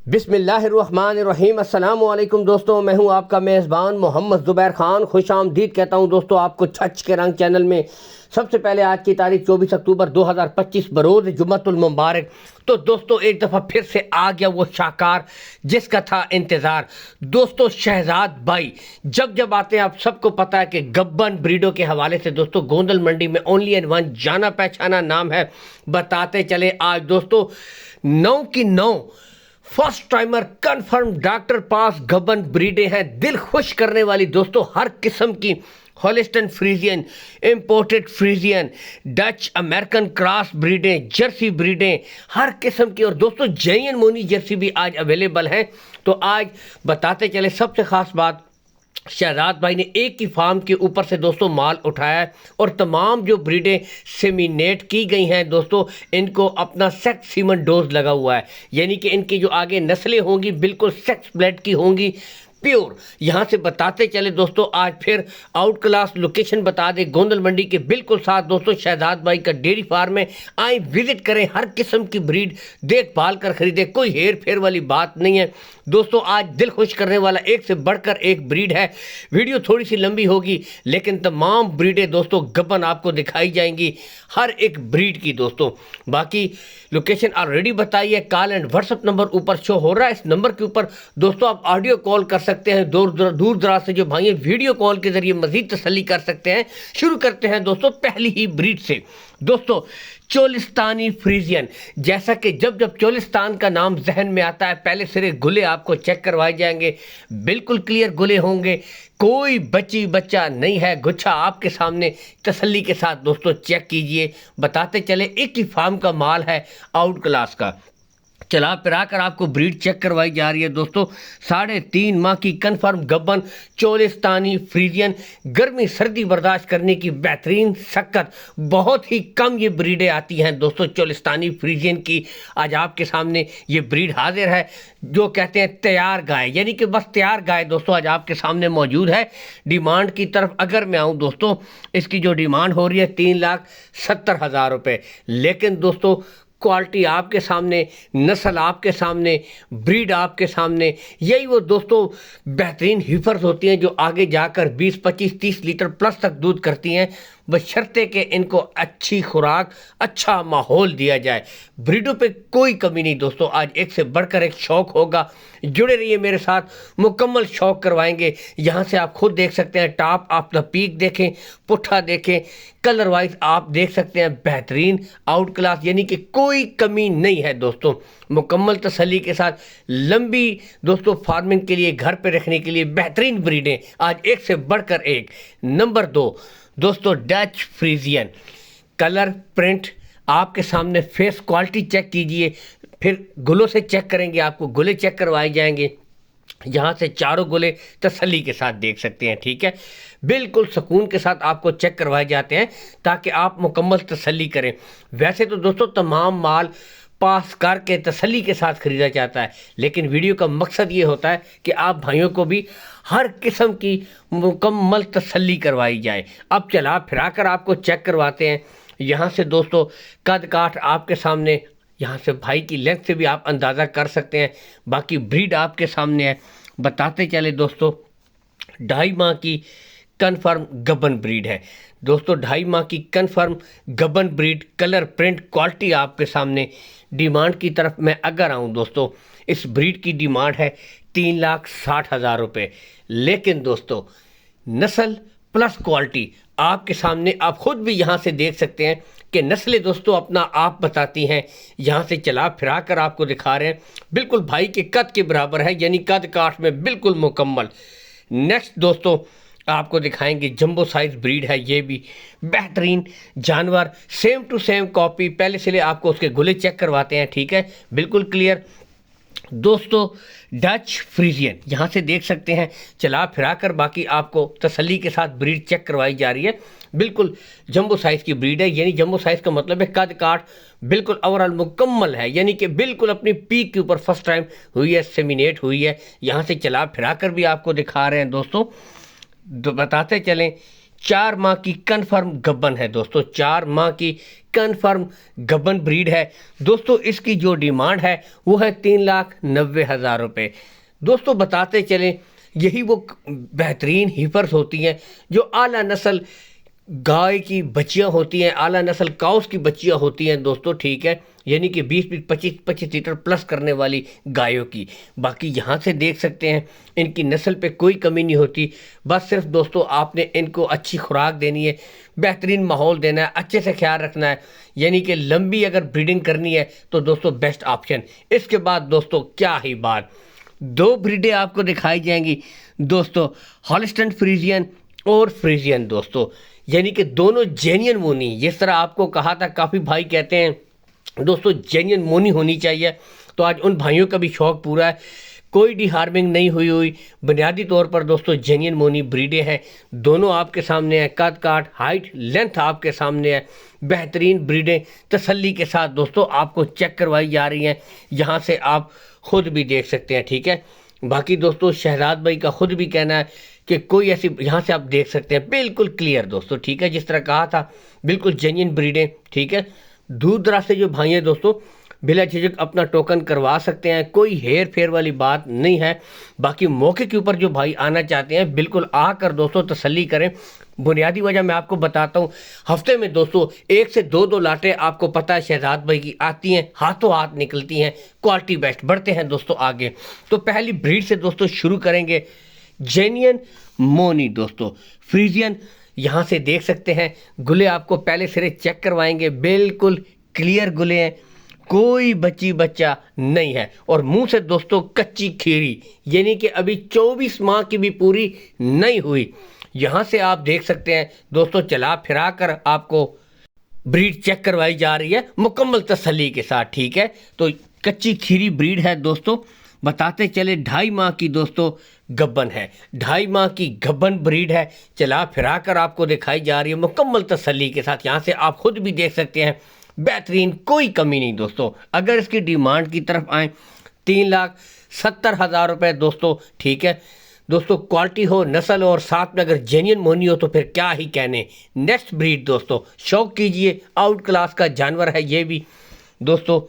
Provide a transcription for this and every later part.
बिस्मिल्लाहिर्रहमानिर्रहीम। अस्सलामुअलैकुम दोस्तों, मैं हूं आपका मेज़बान मोहम्मद ज़ुबैर ख़ान। खुश आमदीद कहता हूं दोस्तों आपको छच के रंग चैनल में। सबसे पहले आज की तारीख 24 अक्टूबर 2025 बरोज़ जुम्मतुल मुबारक। तो दोस्तों एक दफ़ा फिर से आ गया वो शाहकार जिसका था इंतज़ार। दोस्तों शहजाद भाई जब जब आते हैं आप सबको पता है कि गब्बन ब्रीडों के हवाले से दोस्तों गोंदल मंडी में ओनली एंड वन जाना पहचाना नाम है। बताते चले आज दोस्तों 9 की 9 फर्स्ट टाइमर कंफर्म डॉक्टर पास गबन ब्रीडें हैं, दिल खुश करने वाली दोस्तों। हर किस्म की Holstein Friesian, imported Friesian, Dutch American cross ब्रीडें, जर्सी ब्रीडें, हर किस्म की। और दोस्तों जैन मोनी जर्सी भी आज अवेलेबल हैं। तो आज बताते चले सबसे ख़ास बात, शहजाद भाई ने एक ही फार्म के ऊपर से दोस्तों माल उठाया है और तमाम जो ब्रीडें सेमिनेट की गई हैं दोस्तों, इनको अपना सेक्स सीमन डोज लगा हुआ है। यानी कि इनकी जो आगे नस्लें होंगी बिल्कुल सेक्स ब्लड की होंगी, प्योर। यहाँ से बताते चले दोस्तों आज फिर आउट क्लास लोकेशन बता दे, गोंदल मंडी के बिल्कुल साथ दोस्तों शहजाद भाई का डेयरी फार्म है। आए विजिट करें, हर किस्म की ब्रीड देखभाल कर खरीदे, कोई हेर फेर वाली बात नहीं है दोस्तों। आज दिल खुश करने वाला एक से बढ़कर एक ब्रीड है। वीडियो थोड़ी सी लंबी होगी लेकिन तमाम ब्रीडें दोस्तों गबन आपको दिखाई जाएंगी, हर एक ब्रीड की दोस्तों। बाकी लोकेशन ऑलरेडी बताई है, कॉल एंड व्हाट्सअप नंबर ऊपर शो हो रहा है। इस नंबर के ऊपर दोस्तों आप ऑडियो कॉल कर सकते हैं। दूर दराज से जो भाई वीडियो कॉल के जरिए मजीद तसल्ली कर सकते हैं। शुरू करते हैं दोस्तों पहली ही ब्रीड से दोस्तों, चोलिस्तानी फ्रीजियन। जैसा कि जब जब चोलिस्तान का नाम जहन में आता है पहले सिरे गुले आपको चेक करवाए जाएंगे, बिल्कुल क्लियर गुले होंगे, कोई बच्ची बच्चा नहीं है। गुच्छा आपके सामने तसल्ली के साथ दोस्तों चेक कीजिए। बताते चले एक ही फार्म का माल है आउट क्लास का। चला फिरा कर आपको ब्रीड चेक करवाई जा रही है दोस्तों। 3.5 माह की कन्फर्म गब्बन चोलिस्तानी फ्रीजियन, गर्मी सर्दी बर्दाश्त करने की बेहतरीन शक्कत। बहुत ही कम ये ब्रीडें आती हैं दोस्तों चोलिस्तानी फ्रीजियन की। आज आपके सामने ये ब्रीड हाजिर है, जो कहते हैं तैयार गाय, यानी कि बस तैयार गाय दोस्तों आज आपके सामने मौजूद है। डिमांड की तरफ अगर मैं आऊँ दोस्तों, इसकी जो डिमांड हो रही है 3,70,000 रुपये। लेकिन दोस्तों क्वालिटी आपके सामने, नस्ल आपके सामने, ब्रीड आपके सामने। यही वो दोस्तों बेहतरीन हीफर्स होती हैं जो आगे जाकर 20, 25, 30 लीटर प्लस तक दूध करती हैं, बशर्ते कि इनको अच्छी खुराक, अच्छा माहौल दिया जाए। ब्रीडों पे कोई कमी नहीं दोस्तों। आज एक से बढ़कर एक शौक होगा, जुड़े रहिए मेरे साथ, मुकम्मल शौक करवाएंगे। यहाँ से आप खुद देख सकते हैं, टॉप ऑफ द पीक देखें, पुट्ठा देखें, कलर वाइज आप देख सकते हैं बेहतरीन आउट क्लास, यानी कि कोई कमी नहीं है दोस्तों। मुकम्मल तसल्ली के साथ लंबी दोस्तों फार्मिंग के लिए, घर पे रखने के लिए बेहतरीन ब्रीडें आज एक से बढ़कर एक। नंबर 2 दोस्तों डच फ्रीजियन, कलर प्रिंट आपके सामने, फेस क्वालिटी चेक कीजिए, फिर गुलों से चेक करेंगे, आपको गुले चेक करवाए जाएंगे। यहाँ से चारों गुले तसल्ली के साथ देख सकते हैं, ठीक है। बिल्कुल सुकून के साथ आपको चेक करवाए जाते हैं ताकि आप मुकम्मल तसल्ली करें। वैसे तो दोस्तों तमाम माल पास करके तसल्ली के साथ ख़रीदा जाता है, लेकिन वीडियो का मकसद ये होता है कि आप भाइयों को भी हर किस्म की मुकम्मल तसल्ली करवाई जाए। अब चला फिरा कर आपको चेक करवाते हैं। यहाँ से दोस्तों कद काठ आपके सामने, यहाँ से भाई की लेंथ से भी आप अंदाज़ा कर सकते हैं। बाकी ब्रीड आपके सामने है। बताते चले दोस्तों 2.5 माह की कन्फर्म गबन ब्रीड है दोस्तों, 2.5 माह की कन्फर्म गबन ब्रीड, कलर प्रिंट क्वालिटी आपके सामने। डिमांड की तरफ मैं अगर आऊँ दोस्तों, इस ब्रीड की डिमांड है 3,60,000 रुपये। लेकिन दोस्तों नस्ल प्लस क्वालिटी आपके सामने, आप खुद भी यहाँ से देख सकते हैं कि नस्लें दोस्तों अपना आप बताती हैं। यहाँ से चला फिरा कर आपको दिखा रहे हैं, बिल्कुल भाई के कद के बराबर है, यानी कद काठ में बिल्कुल मुकम्मल। नेक्स्ट दोस्तों आपको दिखाएंगे जंबो साइज ब्रीड है, ये भी बेहतरीन जानवर, सेम टू सेम कॉपी। पहले से ले आपको उसके गुले चेक करवाते हैं, ठीक है, बिल्कुल क्लियर दोस्तों। डच फ्रीजियन यहाँ से देख सकते हैं, चला फिरा कर बाकी आपको तसल्ली के साथ ब्रीड चेक करवाई जा रही है। बिल्कुल जंबो साइज़ की ब्रीड है, यानी जंबो साइज़ का मतलब है कद काठ बिल्कुल ओवरऑल मुकम्मल है, यानी कि बिल्कुल अपनी पीक के ऊपर फर्स्ट टाइम हुई है, सेमिनेट हुई है। यहाँ से चला फिरा कर भी आपको दिखा रहे हैं दोस्तों। बताते चलें 4 माह की कन्फर्म गब्बन है दोस्तों, 4 माह की कन्फर्म गब्बन ब्रीड है दोस्तों। इसकी जो डिमांड है वो है 3,90,000 रुपये दोस्तों। बताते चलें, यही वो बेहतरीन हीफर्स होती हैं जो आला नस्ल गाय की बच्चियां होती हैं, आला नस्ल काउस की बच्चियां होती हैं दोस्तों, ठीक है, यानी कि 20-25 लीटर प्लस करने वाली गायों की। बाकी यहाँ से देख सकते हैं इनकी नस्ल पे कोई कमी नहीं होती। बस सिर्फ दोस्तों आपने इनको अच्छी खुराक देनी है, बेहतरीन माहौल देना है, अच्छे से ख्याल रखना है, यानी कि लंबी अगर ब्रीडिंग करनी है तो दोस्तों बेस्ट ऑप्शन। इसके बाद दोस्तों क्या ही बात, 2 ब्रीडें आपको दिखाई जाएंगी दोस्तों, हॉलिस्टन फ्रीजियन और फ्रीजियन दोस्तों, यानी कि दोनों जेन्युइन मोनी। जिस तरह आपको कहा था, काफ़ी भाई कहते हैं दोस्तों जेन्युइन मोनी होनी चाहिए, तो आज उन भाइयों का भी शौक पूरा है। कोई डिहार्मिंग नहीं हुई बुनियादी तौर पर दोस्तों जेन्युइन मोनी ब्रीडें हैं। दोनों आपके सामने है, कद काट हाइट लेंथ आपके सामने है, बेहतरीन ब्रीडें तसल्ली के साथ दोस्तों आपको चेक करवाई जा रही हैं। यहाँ से आप खुद भी देख सकते हैं, ठीक है। बाकी दोस्तों शहजाद भाई का खुद भी कहना है कि कोई ऐसी, यहाँ से आप देख सकते हैं बिल्कुल क्लियर दोस्तों, ठीक है, जिस तरह कहा था बिल्कुल जेन्युइन ब्रीडें, ठीक है। दूर दराज से जो भाई हैं दोस्तों बिला झिझक अपना टोकन करवा सकते हैं, कोई हेर फेर वाली बात नहीं है। बाकी मौके के ऊपर जो भाई आना चाहते हैं बिल्कुल आकर दोस्तों तसल्ली करें। बुनियादी वजह मैं आपको बताता हूँ, हफ्ते में दोस्तों 1 से 2 लाटें आपको पता है शहजाद भाई की आती हैं, हाथों हाथ निकलती हैं, क्वालिटी बेस्ट। बढ़ते हैं दोस्तों आगे, तो पहली ब्रीड से दोस्तों शुरू करेंगे, जेन्युइन मोनी दोस्तों फ्रीजियन। यहाँ से देख सकते हैं गुले आपको पहले सिरे चेक करवाएंगे, बिल्कुल क्लियर गुले हैं, कोई बच्ची बच्चा नहीं है। और मुंह से दोस्तों कच्ची खीरी, यानी कि अभी 24 माह की भी पूरी नहीं हुई। यहाँ से आप देख सकते हैं दोस्तों, चला फिरा कर आपको ब्रीड चेक करवाई जा रही है मुकम्मल तसल्ली के साथ, ठीक है। तो कच्ची खीरी ब्रीड है दोस्तों। बताते चले 2.5 माह की दोस्तों गब्बन है, 2.5 माह की गब्बन ब्रीड है, चला फिरा कर आपको दिखाई जा रही है मुकम्मल तसल्ली के साथ। यहाँ से आप खुद भी देख सकते हैं बेहतरीन, कोई कमी नहीं दोस्तों। अगर इसकी डिमांड की तरफ आए 3,70,000 रुपये दोस्तों, ठीक है दोस्तों। क्वालिटी हो, नस्ल हो और साथ में अगर जेन्युइन मोनी हो तो फिर क्या ही कहने। नेक्स्ट ब्रीड दोस्तों शौक कीजिए, आउट क्लास का जानवर है ये भी दोस्तों,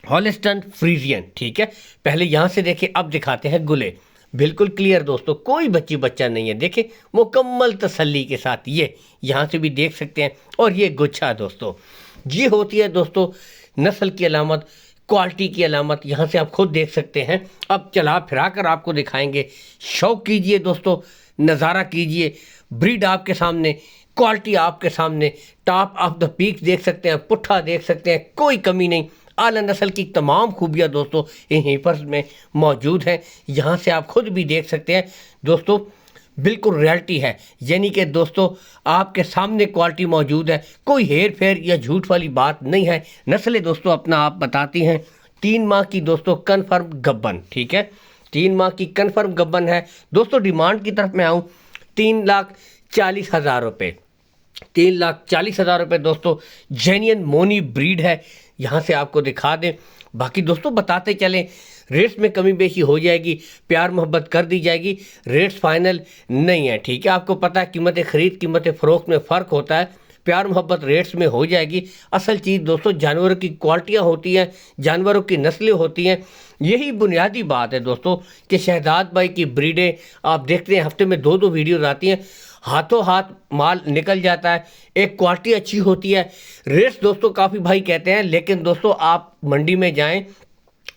हॉलिस्टन फ्रीजियन, ठीक है। पहले यहाँ से देखें, अब दिखाते हैं गुले, बिल्कुल क्लियर दोस्तों, कोई बच्ची बच्चा नहीं है, देखें मुकम्मल तसल्ली के साथ। ये यहाँ से भी देख सकते हैं, और ये गुच्छा दोस्तों, ये होती है दोस्तों नस्ल की अलामत, क्वालिटी की अलामत। यहाँ से आप खुद देख सकते हैं। अब चला फिरा कर आपको दिखाएंगे, शौक कीजिए दोस्तों, नज़ारा कीजिए, ब्रीड आपके सामने, क्वालिटी आपके सामने, टॉप ऑफ द पीक देख सकते हैं, पुट्ठा देख सकते हैं, कोई कमी नहीं। आला नस्ल की तमाम खूबियाँ दोस्तों इन हीफर्स में मौजूद हैं। यहाँ से आप खुद भी देख सकते हैं दोस्तों, बिल्कुल रियलिटी है, यानी कि दोस्तों आपके सामने क्वालिटी मौजूद है, कोई हेर फेर या झूठ वाली बात नहीं है। नस्लें दोस्तों अपना आप बताती हैं। 3 माह की दोस्तों कन्फर्म गब्बन, ठीक है, 3 माह की कन्फर्म गब्बन है दोस्तों। डिमांड की तरफ मैं आऊँ 3,40,000 रुपये, 3,40,000 रुपये दोस्तों। जेन्युइन मोनी ब्रीड है, यहाँ से आपको दिखा दें। बाकी दोस्तों बताते चलें, रेट्स में कमी बेशी हो जाएगी, प्यार मोहब्बत कर दी जाएगी, रेट्स फाइनल नहीं है, ठीक है। आपको पता है कीमत ख़रीद कीमत फ़रोख्त में फ़र्क होता है, प्यार मोहब्बत रेट्स में हो जाएगी। असल चीज़ दोस्तों जानवरों की क्वालिटियाँ होती हैं, जानवरों की नस्लें होती हैं। यही बुनियादी बात है दोस्तों कि शहजाद भाई की ब्रीडें आप देखते हैं हफ्ते में 2 वीडियोज़ आती हैं, हाथों हाथ माल निकल जाता है, एक क्वालिटी अच्छी होती है। रेट्स दोस्तों काफ़ी भाई कहते हैं, लेकिन दोस्तों आप मंडी में जाएं,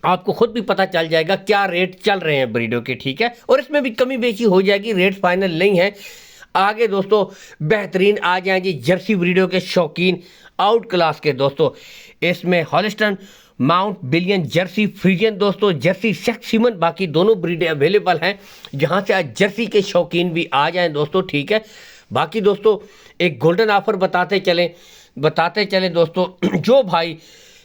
आपको खुद भी पता चल जाएगा क्या रेट चल रहे हैं ब्रीडों के, ठीक है। और इसमें भी कमी बेची हो जाएगी, रेट फाइनल नहीं है। आगे दोस्तों बेहतरीन आ जाएंगे जर्सी ब्रीडों के शौकीन, आउट क्लास के दोस्तों। इसमें हॉलिस्टन माउंट बिलियन जर्सी फ्रीजियन दोस्तों, जर्सी सेक्सिमन, बाकी दोनों ब्रीडें अवेलेबल हैं। जहां से आज जर्सी के शौकीन भी आ जाएं दोस्तों, ठीक है। बाकी दोस्तों एक गोल्डन ऑफर बताते चलें दोस्तों, जो भाई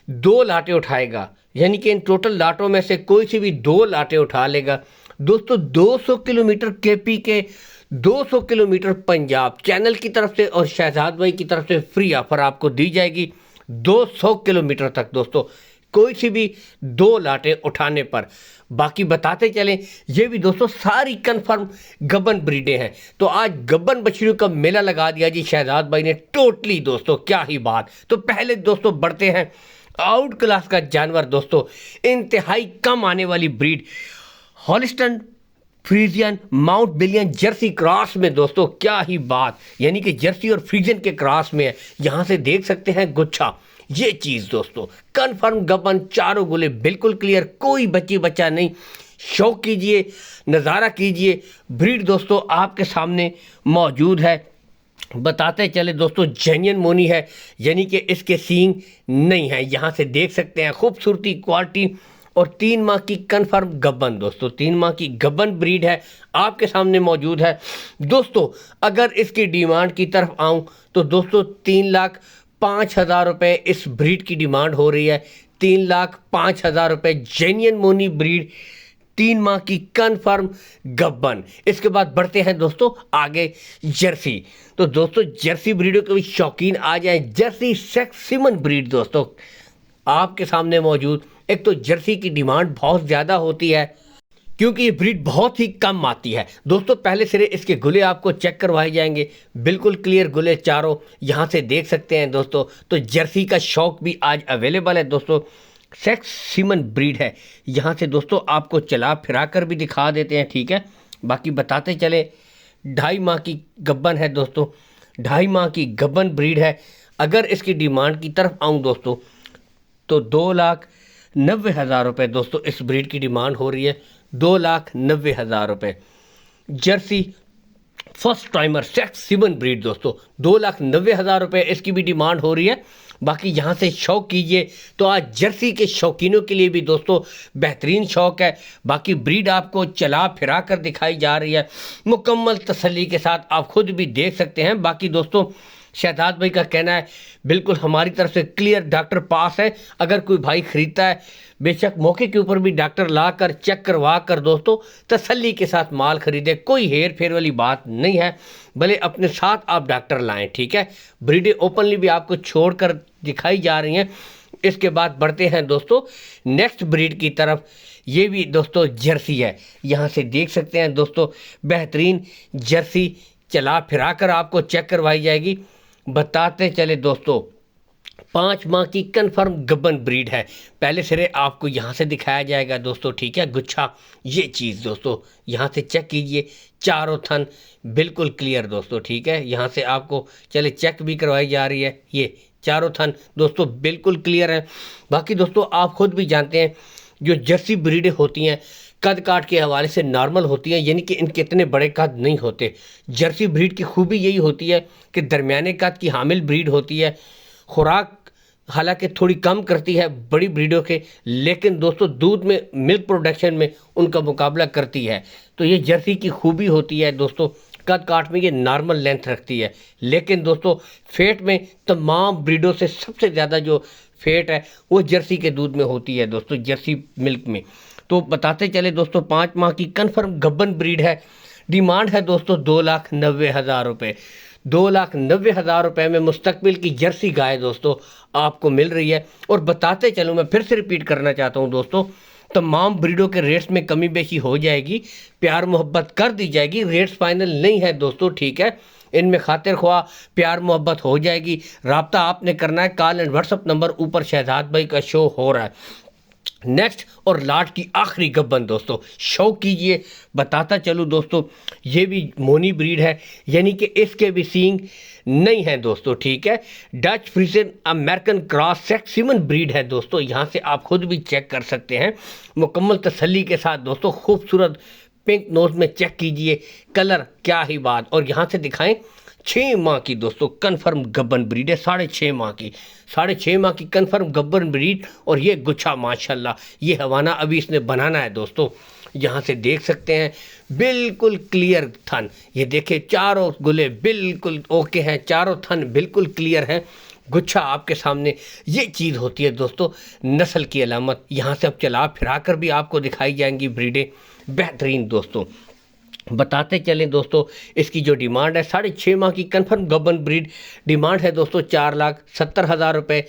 2 लाटें उठाएगा, यानी कि इन टोटल लाटों में से कोई सी भी 2 लाटें उठा लेगा दोस्तों, 200 किलोमीटर केपी के 200 किलोमीटर पंजाब चैनल की तरफ से और शहजाद भाई की तरफ से फ्री ऑफर आपको दी जाएगी। 200 किलोमीटर तक दोस्तों, कोई सी भी 2 लाटें उठाने पर। बाकी बताते चलें, ये भी दोस्तों सारी कंफर्म गब्बन ब्रीडें हैं। तो आज गब्बन बछड़ियों का मेला लगा दिया जी शहजाद भाई ने टोटली दोस्तों, क्या ही बात। तो पहले दोस्तों बढ़ते हैं आउट क्लास का जानवर दोस्तों, इंतहाई कम आने वाली breed हॉलिस्टन Friesian mount billion Jersey cross में दोस्तों, क्या ही बात, यानी कि जर्सी और फ्रीजियन के क्रॉस में है। यहाँ से देख सकते हैं गुच्छा, ये चीज़ दोस्तों कन्फर्म गब्बन, चारों गुले बिल्कुल क्लियर, कोई बच्ची बच्चा नहीं। शौक कीजिए, नज़ारा कीजिए, ब्रीड दोस्तों आपके सामने मौजूद है। बताते चले दोस्तों जेन्युइन मोनी है, यानी कि इसके सींग नहीं है। यहाँ से देख सकते हैं खूबसूरती, क्वालिटी और 3 माह की कन्फर्म गब्बन दोस्तों, 3 माह की गब्बन ब्रीड है, आपके सामने मौजूद है दोस्तों। अगर इसकी डिमांड की तरफ आऊं तो दोस्तों 3,05,000 रुपये इस ब्रीड की डिमांड हो रही है। 3,05,000 रुपये जेन्युइन मोनी ब्रीड, 3 माह की कन्फर्म गब्बन। इसके बाद बढ़ते हैं दोस्तों आगे जर्सी। तो दोस्तों जर्सी ब्रीडों के भी शौकीन आ जाए, जर्सी सेक्सिमन ब्रीड दोस्तों आपके सामने मौजूद। एक तो जर्सी की डिमांड बहुत ज़्यादा होती है क्योंकि ये ब्रीड बहुत ही कम आती है दोस्तों। पहले सिरे इसके गुले आपको चेक करवाए जाएंगे, बिल्कुल क्लियर गुले चारों, यहाँ से देख सकते हैं दोस्तों। तो जर्सी का शौक भी आज अवेलेबल है दोस्तों, सेक्स सीमन ब्रीड है। यहाँ से दोस्तों आपको चला फिरा कर भी दिखा देते हैं, ठीक है। बाकी बताते चले 2.5 माह की गब्बन है दोस्तों, 2.5 माह की गब्बन ब्रीड है। अगर इसकी डिमांड की तरफ आऊँ दोस्तों तो 2,90,000 रुपये दोस्तों इस ब्रीड की डिमांड हो रही है, 2,90,000 रुपये। Jersey first timer sex semen breed दोस्तों 2,90,000 रुपये इसकी भी डिमांड हो रही है। बाकी यहाँ से शौक कीजिए तो आज जर्सी के शौकीनों के लिए भी दोस्तों बेहतरीन शौक है। बाकी ब्रीड आपको चला फिरा कर दिखाई जा रही है, मुकम्मल तसल्ली के साथ आप खुद भी देख सकते हैं। बाकी दोस्तों शहजाद भाई का कहना है बिल्कुल हमारी तरफ से क्लियर डॉक्टर पास है। अगर कोई भाई खरीदता है बेशक मौके के ऊपर भी डॉक्टर ला कर चेक करवा कर दोस्तों तसल्ली के साथ माल खरीदे, कोई हेर फेर वाली बात नहीं है, भले अपने साथ आप डॉक्टर लाएं, ठीक है। ब्रीडें ओपनली भी आपको छोड़ कर दिखाई जा रही हैं। इसके बाद बढ़ते हैं दोस्तों नेक्स्ट ब्रीड की तरफ, ये भी दोस्तों जर्सी है। यहाँ से देख सकते हैं दोस्तों बेहतरीन जर्सी चला फिरा कर आपको चेक करवाई जाएगी। बताते चले दोस्तों 5 माह की कन्फर्म गब्बन ब्रीड है। पहले सिरे आपको यहाँ से दिखाया जाएगा दोस्तों, ठीक है। गुच्छा ये चीज़ दोस्तों यहाँ से चेक कीजिए, चारों थन बिल्कुल क्लियर दोस्तों, ठीक है। यहाँ से आपको चले चेक भी करवाई जा रही है, ये चारों थन दोस्तों बिल्कुल क्लियर है। बाकी दोस्तों आप खुद भी जानते हैं जो जर्सी ब्रीडें होती हैं कद काट के हवाले से नॉर्मल होती है, यानी कि इनके इतने बड़े कद नहीं होते। जर्सी ब्रीड की खूबी यही होती है कि दरमियाने कद की हामिल ब्रीड होती है। खुराक हालांकि थोड़ी कम करती है बड़ी ब्रीडों के, लेकिन दोस्तों दूध में मिल्क प्रोडक्शन में उनका मुकाबला करती है। तो ये जर्सी की खूबी होती है दोस्तों, कद काट में ये नॉर्मल लेंथ रखती है, लेकिन दोस्तों फेट में तमाम ब्रीडों से सबसे ज़्यादा जो फेट है वो जर्सी के दूध में होती है दोस्तों, जर्सी मिल्क में। तो बताते चले दोस्तों 5 माह की कन्फर्म गब्बन ब्रीड है। डिमांड है दोस्तों 2,90,000 रुपये। 2,90,000 रुपये में मुस्तकबिल की जर्सी गाय दोस्तों आपको मिल रही है। और बताते चलूँ, मैं फिर से रिपीट करना चाहता हूँ दोस्तों, तमाम ब्रीडों के रेट्स में कमी बेशी हो जाएगी, प्यार मोहब्बत कर दी जाएगी, रेट्स फाइनल नहीं है दोस्तों, ठीक है। इनमें खातिर ख्वाह प्यार मोहब्बत हो जाएगी। राब्ता आपने करना है, कॉल एंड व्हाट्सअप नंबर ऊपर शहजाद भाई का शो हो रहा है। नेक्स्ट और लाट की आखिरी गब्बन दोस्तों शौक कीजिए। बताता चलूँ दोस्तों ये भी मोनी ब्रीड है, यानी कि इसके भी सींग नहीं है दोस्तों, ठीक है। डच फ्रीजियन अमेरिकन क्रॉस सेक्सिमन ब्रीड है दोस्तों, यहाँ से आप खुद भी चेक कर सकते हैं मुकम्मल तसल्ली के साथ दोस्तों। खूबसूरत पिंक नोज में चेक कीजिए, कलर क्या ही बात। और यहाँ से दिखाएं 6 माह की दोस्तों कन्फर्म गब्बन ब्रीड है, 6.5 माह की, 6.5 माह की कन्फर्म गब्बन ब्रीड। और ये गुच्छा माशाल्लाह ये हवाना अभी इसने बनाना है दोस्तों। यहाँ से देख सकते हैं बिल्कुल क्लियर थन, ये देखें चारों गुले बिल्कुल ओके हैं, चारों थन बिल्कुल क्लियर हैं। गुच्छा आपके सामने, ये चीज़ होती है दोस्तों नस्ल की अलामत। यहाँ से अब चला फिरा कर भी आपको दिखाई जाएंगी ब्रीडें बेहतरीन दोस्तों। बताते चलें दोस्तों इसकी जो डिमांड है 6.5 माह की कन्फर्म गब्बन ब्रीड, डिमांड है दोस्तों 4,70,000 रुपये।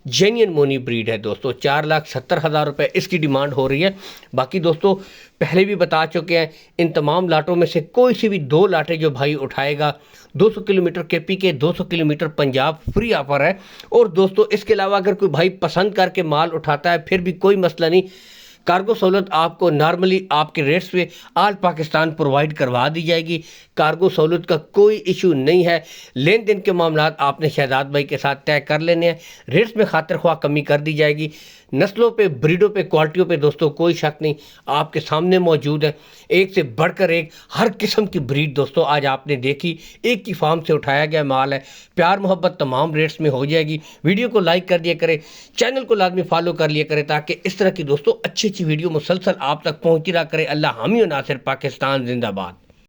जेन्युइन मोनी ब्रीड है दोस्तों। 4,70,000 रुपये इसकी डिमांड हो रही है। बाकी दोस्तों पहले भी बता चुके हैं, इन तमाम लाटों में से कोई सी भी 2 लाटें जो भाई उठाएगा 200 किलोमीटर केपी के 200 किलोमीटर पंजाब फ्री ऑफर है। और दोस्तों इसके अलावा अगर कोई भाई पसंद करके माल उठाता है फिर भी कोई मसला नहीं, कार्गो सहूलत आपको नॉर्मली आपके रेट्स पे आल पाकिस्तान प्रोवाइड करवा दी जाएगी। कार्गो सहूलत का कोई इशू नहीं है। लेन देन के मामला आपने शहजाद भाई के साथ तय कर लेने हैं। रेट्स में खातिर ख्वाह कमी कर दी जाएगी। नस्लों पे, ब्रीडों पे, क्वालिटियों पे दोस्तों कोई शक नहीं, आपके सामने मौजूद है। एक से बढ़कर एक हर किस्म की ब्रीड दोस्तों आज आपने देखी। एक ही फार्म से उठाया गया माल है। प्यार मोहब्बत तमाम रेट्स में हो जाएगी। वीडियो को लाइक कर दिया करें, चैनल को लाजमी फॉलो कर लिया करें ताकि इस तरह की दोस्तों अच्छी अच्छी वीडियो मुसलसल आप तक पहुँची रहा करे। अल्लाह हामी और नासिर, पाकिस्तान जिंदाबाद।